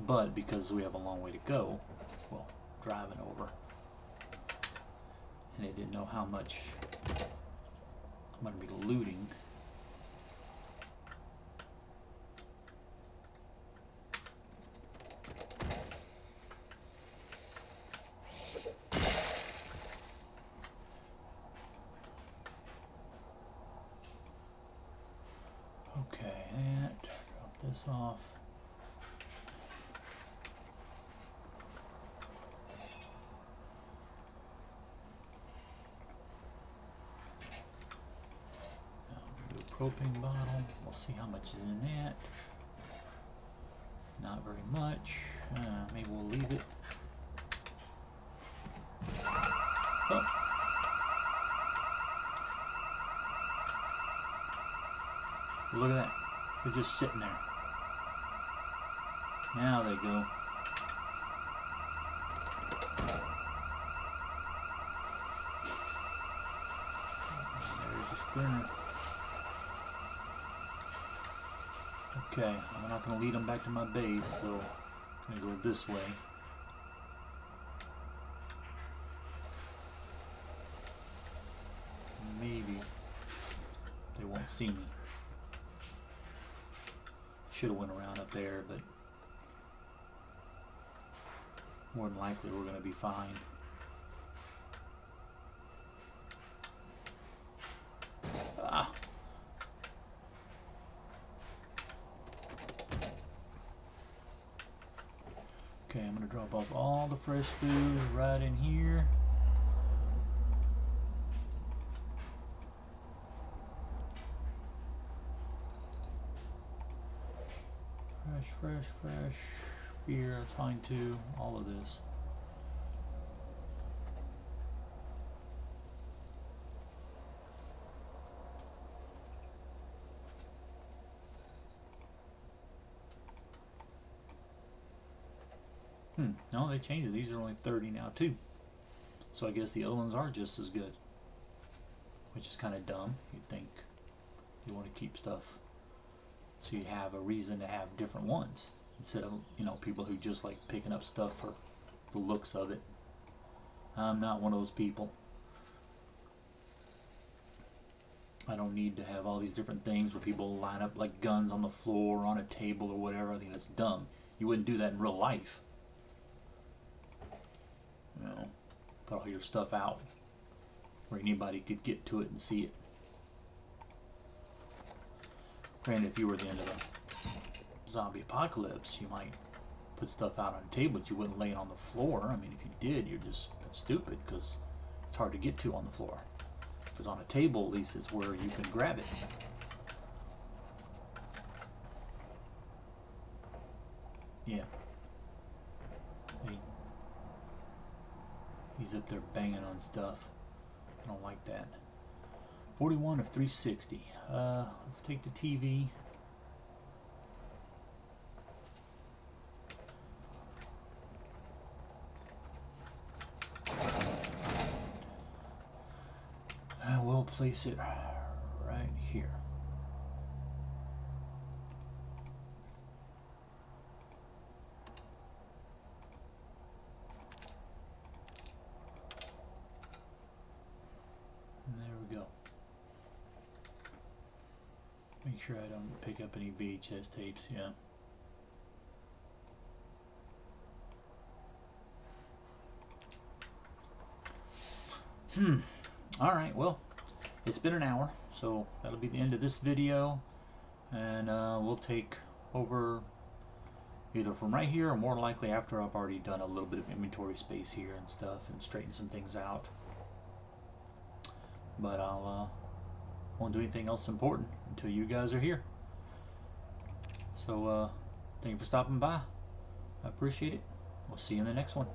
[SPEAKER 1] But because we have a long way to go, well, driving over, and I didn't know how much I'm going to be looting. Okay, and drop this off. Now we'll do a propane bottle. We'll see how much is in that. Not very much. Maybe we'll leave it. Oh. Look at that. They're just sitting there. Now they go. There's a sprinter. Okay, I'm not going to lead them back to my base, so I'm going to go this way. Maybe they won't see me. Should have went around up there, but more than likely we're going to be fine. Ah. Okay, I'm going to drop off all the fresh food right in here. Fresh beer, that's fine too. All of this. No, they changed it. These are only 30 now too. So I guess the other ones are just as good. Which is kind of dumb. You'd think you want to keep stuff so you have a reason to have different ones. Instead of, you know, people who just like picking up stuff for the looks of it. I'm not one of those people. I don't need to have all these different things where people line up like guns on the floor or on a table or whatever. I think that's dumb. You wouldn't do that in real life. You know, put all your stuff out where anybody could get to it and see it. Granted, if you were the end of a zombie apocalypse, you might put stuff out on a table, but you wouldn't lay it on the floor. I mean, if you did, you're just stupid because it's hard to get to on the floor. If it's on a table, at least it's where you can grab it. Yeah. Hey. He's up there banging on stuff. I don't like that. 41 of 360. Let's take the TV. And we'll place it right here. And there we go. Make sure I don't pick up any VHS tapes, yeah. Alright, well, it's been an hour, so that'll be the end of this video. And we'll take over either from right here or more likely after I've already done a little bit of inventory space here and stuff and straightened some things out. But I'll won't do anything else important until you guys are here. So thank you for stopping by. I appreciate it. We'll see you in the next one.